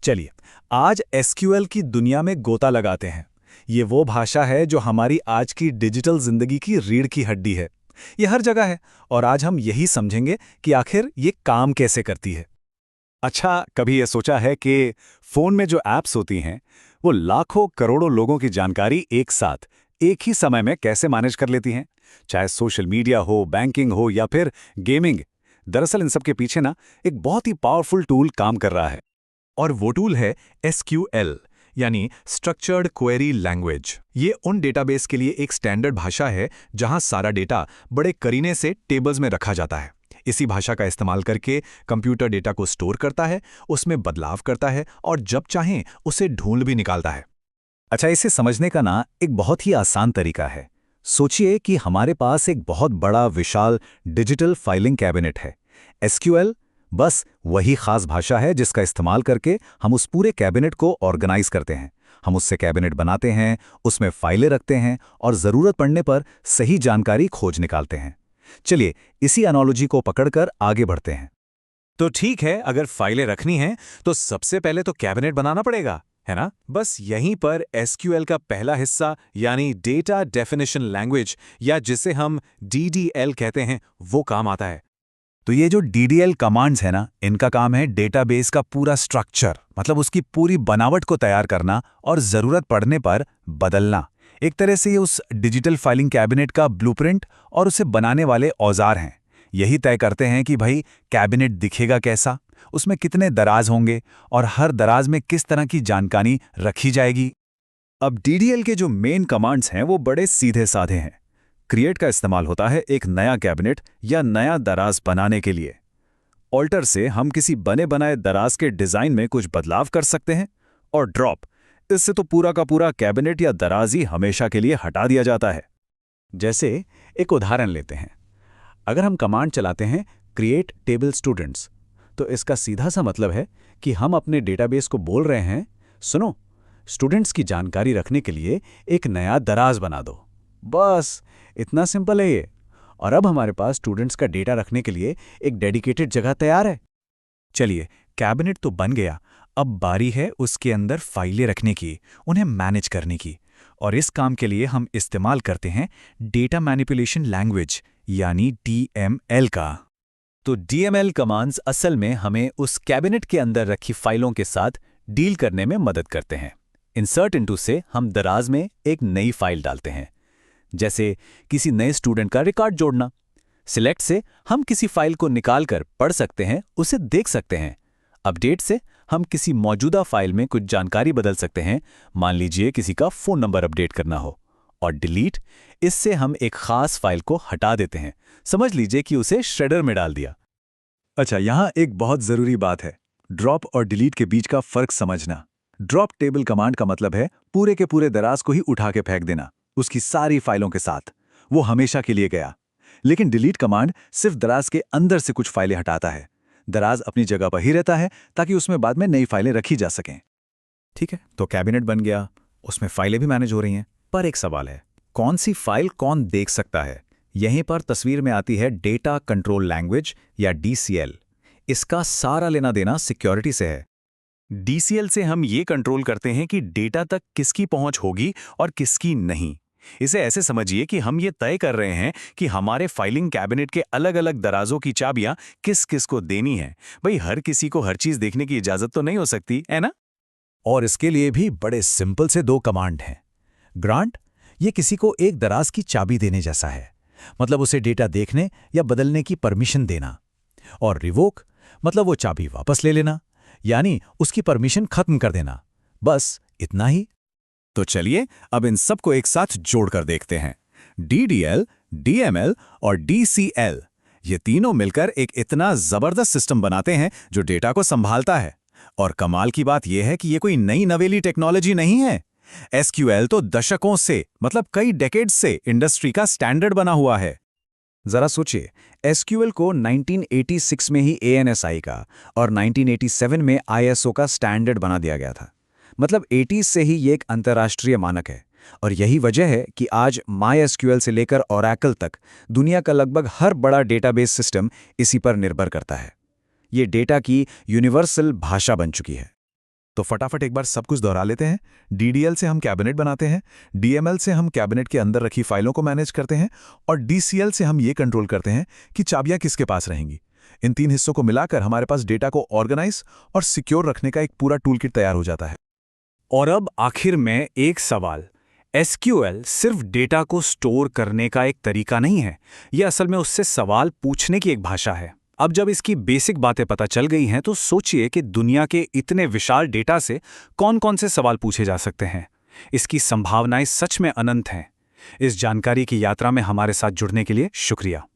चलिए, आज एसक्यूएल की दुनिया में गोता लगाते हैं। ये वो भाषा है जो हमारी आज की डिजिटल जिंदगी की रीढ़ की हड्डी है। ये हर जगह है और आज हम यही समझेंगे कि आखिर ये काम कैसे करती है। अच्छा, कभी ये सोचा है कि फोन में जो ऐप्स होती हैं वो लाखों करोड़ों लोगों की जानकारी एक साथ एक ही समय में कैसे मैनेज कर लेती हैं? चाहे सोशल मीडिया हो, बैंकिंग हो या फिर गेमिंग। दरअसल इन सब के पीछे ना एक बहुत ही पावरफुल टूल काम कर रहा है। और वो टूल है एसक्यूएल, यानी स्ट्रक्चर्ड क्वेरी लैंग्वेज। ये उन डेटाबेस के लिए एक स्टैंडर्ड भाषा है जहां सारा डेटा बड़े करीने से टेबल्स में रखा जाता है। इसी भाषा का इस्तेमाल करके कंप्यूटर डेटा को स्टोर करता है, उसमें बदलाव करता है और जब चाहें उसे ढूंढ भी निकालता है। अच्छा, इसे समझने का ना एक बहुत ही आसान तरीका है। सोचिए कि हमारे पास एक बहुत बड़ा विशाल डिजिटल फाइलिंग कैबिनेट है। एसक्यूएल बस वही खास भाषा है जिसका इस्तेमाल करके हम उस पूरे कैबिनेट को ऑर्गेनाइज करते हैं। हम उससे कैबिनेट बनाते हैं, उसमें फाइलें रखते हैं और ज़रूरत पड़ने पर सही जानकारी खोज निकालते हैं। चलिए, इसी एनालॉजी को पकड़कर आगे बढ़ते हैं। तो ठीक है, अगर फाइलें रखनी हैं तो सबसे पहले तो कैबिनेट बनाना पड़ेगा, है ना? बस यहीं पर एसक्यूएल का पहला हिस्सा यानी डेटा डेफिनेशन लैंग्वेज, या जिसे हम डीडीएल कहते हैं, वो काम आता है। तो ये जो DDL कमांड्स है ना, इनका काम है डेटाबेस का पूरा स्ट्रक्चर, मतलब उसकी पूरी बनावट को तैयार करना और ज़रूरत पड़ने पर बदलना। एक तरह से ये उस डिजिटल फाइलिंग कैबिनेट का ब्लूप्रिंट और उसे बनाने वाले औजार हैं। यही तय करते हैं कि भाई कैबिनेट दिखेगा कैसा, उसमें कितने दराज होंगे और हर दराज में किस तरह की जानकारी रखी जाएगी। अब DDL के जो मेन कमांड्स हैं वो बड़े सीधे साधे हैं। क्रिएट का इस्तेमाल होता है एक नया कैबिनेट या नया दराज बनाने के लिए। ऑल्टर से हम किसी बने बनाए दराज के डिज़ाइन में कुछ बदलाव कर सकते हैं। और ड्रॉप, इससे तो पूरा का पूरा कैबिनेट या दराज ही हमेशा के लिए हटा दिया जाता है। जैसे एक उदाहरण लेते हैं। अगर हम कमांड चलाते हैं क्रिएट टेबल स्टूडेंट्स, तो इसका सीधा सा मतलब है कि हम अपने डेटाबेस को बोल रहे हैं, सुनो, स्टूडेंट्स की जानकारी रखने के लिए एक नया दराज बना दो। बस इतना सिंपल है ये। और अब हमारे पास स्टूडेंट्स का डेटा रखने के लिए एक डेडिकेटेड जगह तैयार है। चलिए, कैबिनेट तो बन गया, अब बारी है उसके अंदर फाइलें रखने की, उन्हें मैनेज करने की। और इस काम के लिए हम इस्तेमाल करते हैं डेटा मैनिपुलेशन लैंग्वेज यानी DML का। तो DML कमांड्स असल में हमें उस कैबिनेट के अंदर रखी फाइलों के साथ डील करने में मदद करते हैं। इंसर्ट इनटू से हम दराज में एक नई फाइल डालते हैं, जैसे किसी नए स्टूडेंट का रिकॉर्ड जोड़ना। सिलेक्ट से हम किसी फाइल को निकालकर पढ़ सकते हैं, उसे देख सकते हैं। अपडेट से हम किसी मौजूदा फाइल में कुछ जानकारी बदल सकते हैं, मान लीजिए किसी का फ़ोन नंबर अपडेट करना हो। और डिलीट, इससे हम एक खास फाइल को हटा देते हैं, समझ लीजिए कि उसे श्रेडर में डाल दिया। अच्छा, यहाँ एक बहुत ज़रूरी बात है, ड्रॉप और डिलीट के बीच का फ़र्क समझना। ड्रॉप टेबल कमांड का मतलब है पूरे के पूरे दराज को ही उठा के फेंक देना, उसकी सारी फाइलों के साथ, वो हमेशा के लिए गया। लेकिन डिलीट कमांड सिर्फ दराज के अंदर से कुछ फाइलें हटाता है। दराज अपनी जगह पर ही रहता है ताकि उसमें बाद में नई फाइलें रखी जा सकें। ठीक है, तो कैबिनेट बन गया, उसमें फाइलें भी मैनेज हो रही हैं। पर एक सवाल है, कौन सी फाइल कौन देख सकता है? यहीं पर तस्वीर में आती है डेटा कंट्रोल लैंग्वेज या DCL। इसका सारा लेना देना सिक्योरिटी से है। DCL से हम ये कंट्रोल करते हैं कि डेटा तक किसकी पहुंच होगी और किसकी नहीं। इसे ऐसे समझिए कि हम ये तय कर रहे हैं कि हमारे फाइलिंग कैबिनेट के अलग अलग दराजों की चाबियां किस किस को देनी है। भाई, हर किसी को हर चीज देखने की इजाजत तो नहीं हो सकती, है ना? और इसके लिए भी बड़े सिंपल से दो कमांड हैं। ग्रांट, ये किसी को एक दराज की चाबी देने जैसा है, मतलब उसे डेटा देखने या बदलने की परमिशन देना। और रिवोक, मतलब वो चाबी वापस ले लेना, यानी उसकी परमिशन खत्म कर देना। बस इतना ही। तो चलिए अब इन सबको एक साथ जोड़कर देखते हैं। DDL, DML और DCL, ये तीनों मिलकर एक इतना जबरदस्त सिस्टम बनाते हैं जो डेटा को संभालता है। और कमाल की बात यह है कि ये कोई नई नवेली टेक्नोलॉजी नहीं है। SQL तो दशकों से, मतलब कई डेकेड्स से इंडस्ट्री का स्टैंडर्ड बना हुआ है। जरा सोचिए, SQL को 1986 में ही ANSI का और 1987 में ISO का स्टैंडर्ड बना दिया गया था। मतलब 80s से ही ये एक अंतर्राष्ट्रीय मानक है। और यही वजह है कि आज MySQL से लेकर Oracle तक दुनिया का लगभग हर बड़ा डेटाबेस सिस्टम इसी पर निर्भर करता है। ये डेटा की यूनिवर्सल भाषा बन चुकी है। तो फटाफट एक बार सब कुछ दोहरा लेते हैं। DDL से हम कैबिनेट बनाते हैं, DML से हम कैबिनेट के अंदर रखी फाइलों को मैनेज करते हैं और DCL से हम ये कंट्रोल करते हैं कि चाबियां किसके पास रहेंगी। इन 3 हिस्सों को मिलाकर हमारे पास डेटा को ऑर्गेनाइज और सिक्योर रखने का एक पूरा टूलकिट तैयार हो जाता है। और अब आखिर में एक सवाल। SQL सिर्फ डेटा को स्टोर करने का एक तरीका नहीं है, यह असल में उससे सवाल पूछने की एक भाषा है। अब जब इसकी बेसिक बातें पता चल गई हैं तो सोचिए कि दुनिया के इतने विशाल डेटा से कौन-कौन से सवाल पूछे जा सकते हैं। इसकी संभावनाएं सच में अनंत हैं। इस जानकारी की यात्रा में हमारे साथ जुड़ने के लिए शुक्रिया।